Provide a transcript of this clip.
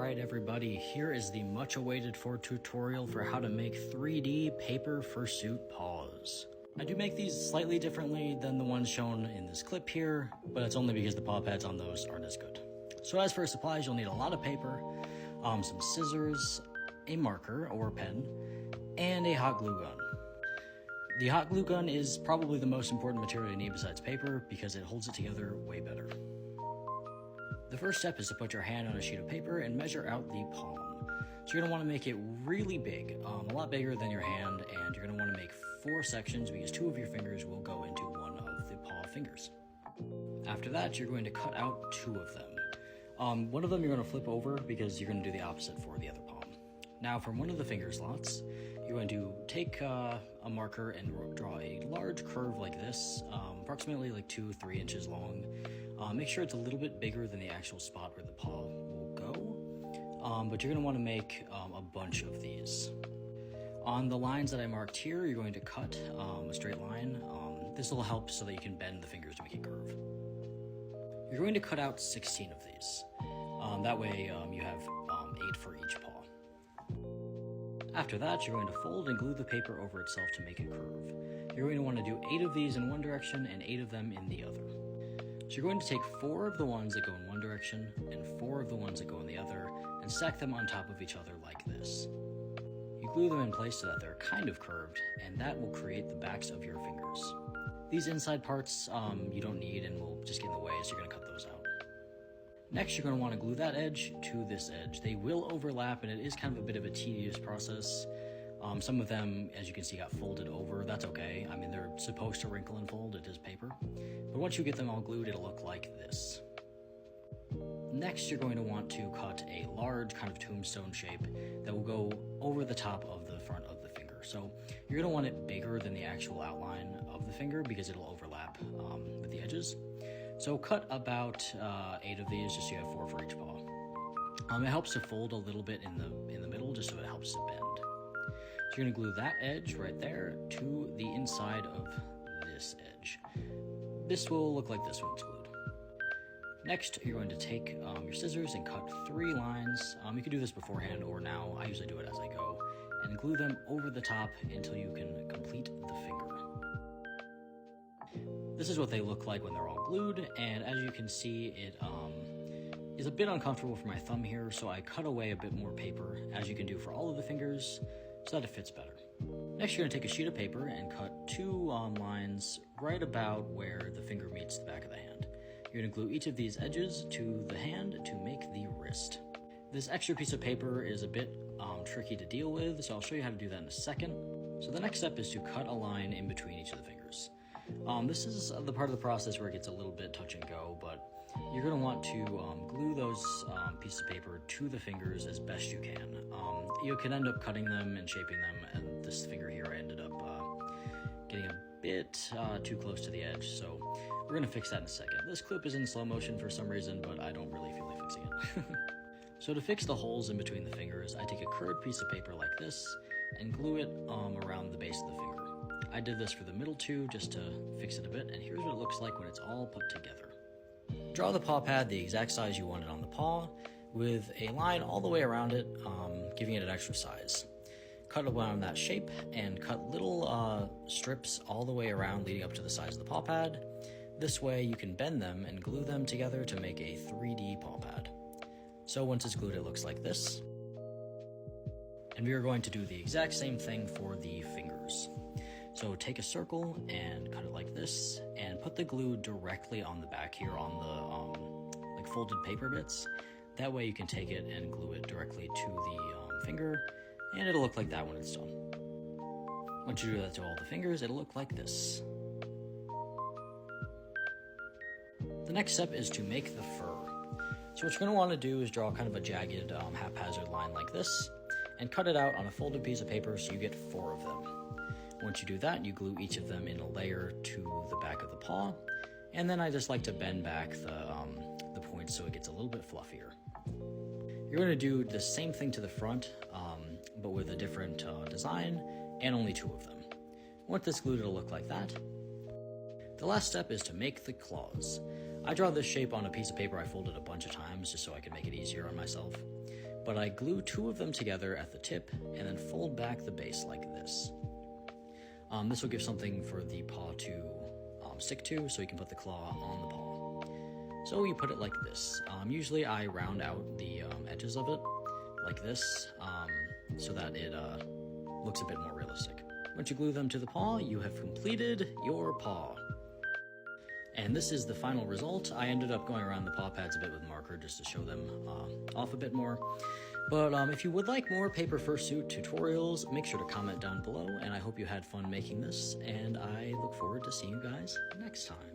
Alright everybody, here is the much awaited for tutorial for how to make 3D paper fursuit paws. I do make these slightly differently than the ones shown in this clip here, but it's only because the paw pads on those aren't as good. So as for supplies, you'll need a lot of paper, some scissors, a marker or pen, and a hot glue gun. The hot glue gun is probably the most important material you need besides paper because it holds it together way better. The first step is to put your hand on a sheet of paper and measure out the palm. So you're going to want to make it really big, a lot bigger than your hand, and you're going to want to make 4 sections because 2 of your fingers will go into one of the paw fingers. After that, you're going to cut out 2 of them. One of them you're going to flip over because you're going to do the opposite for the other palm. Now from one of the finger slots, you're going to take a marker and draw a large curve like this, approximately like 2-3 inches long. Make sure it's a little bit bigger than the actual spot where the paw will go, but you're going to want to make a bunch of these. On the lines that I marked here, you're going to cut a straight line. This will help so that you can bend the fingers to make it curve. You're going to cut out 16 of these. That way you have 8 for each paw. After that, you're going to fold and glue the paper over itself to make it curve. You're going to want to do 8 of these in one direction and 8 of them in the other. So you're going to take 4 of the ones that go in one direction and 4 of the ones that go in the other and stack them on top of each other like this. You glue them in place so that they're kind of curved, and that will create the backs of your fingers. These inside parts you don't need and will just get in the way, so you're going to cut those out. Next, you're going to want to glue that edge to this edge. They will overlap, and it is kind of a bit of a tedious process. Some of them, as you can see, got folded over. That's okay. I mean, they're supposed to wrinkle and fold. It is paper. But once you get them all glued, it'll look like this. Next, you're going to want to cut a large kind of tombstone shape that will go over the top of the front of the finger. So you're going to want it bigger than the actual outline of the finger because it'll overlap with the edges. So cut about 8 of these, just so you have 4 for each paw. It helps to fold a little bit in the middle, just so it helps to bend. So you're going to glue that edge right there to the inside of this edge. This will look like this when it's glued. Next, you're going to take your scissors and cut 3 lines. You can do this beforehand or now. I usually do it as I go. And glue them over the top until you can complete the finger. This is what they look like when they're all glued, and as you can see, it is a bit uncomfortable for my thumb here, so I cut away a bit more paper, as you can do for all of the fingers, so that it fits better. Next, you're going to take a sheet of paper and cut 2 lines right about where the finger meets the back of the hand. You're going to glue each of these edges to the hand to make the wrist. This extra piece of paper is a bit tricky to deal with, so I'll show you how to do that in a second. So the next step is to cut a line in between each of the fingers. This is the part of the process where it gets a little bit touch and go, but you're going to want to glue those pieces of paper to the fingers as best you can. You can end up cutting them and shaping them, and this finger here I ended up getting a bit too close to the edge, so we're going to fix that in a second. This clip is in slow motion for some reason, but I don't really feel like fixing it. So to fix the holes in between the fingers, I take a curved piece of paper like this and glue it around the base of the finger. I did this for the middle 2 just to fix it a bit, and here's what it looks like when it's all put together. Draw the paw pad the exact size you want it on the paw, with a line all the way around it, giving it an extra size. Cut around that shape, and cut little strips all the way around leading up to the size of the paw pad. This way you can bend them and glue them together to make a 3D paw pad. So once it's glued, it looks like this. And we are going to do the exact same thing for the fingers. So take a circle and cut it like this, and put the glue directly on the back here on the like folded paper bits. That way you can take it and glue it directly to the finger, and it'll look like that when it's done. Once you do that to all the fingers, it'll look like this. The next step is to make the fur. So what you're going to want to do is draw kind of a jagged, haphazard line like this, and cut it out on a folded piece of paper so you get 4 of them. Once you do that, you glue each of them in a layer to the back of the paw, and then I just like to bend back the points so it gets a little bit fluffier. You're going to do the same thing to the front, but with a different design, and only 2 of them. Once it's glued, it'll look like that. The last step is to make the claws. I draw this shape on a piece of paper I folded a bunch of times just so I can make it easier on myself. but I glue 2 of them together at the tip and then fold back the base like this. This will give something for the paw to stick to, so you can put the claw on the paw. So you put it like this. Usually I round out the edges of it like this, so that it looks a bit more realistic. Once you glue them to the paw, you have completed your paw. And this is the final result. I ended up going around the paw pads a bit with marker just to show them off a bit more. But if you would like more paper fursuit tutorials, make sure to comment down below, and I hope you had fun making this, and I look forward to seeing you guys next time.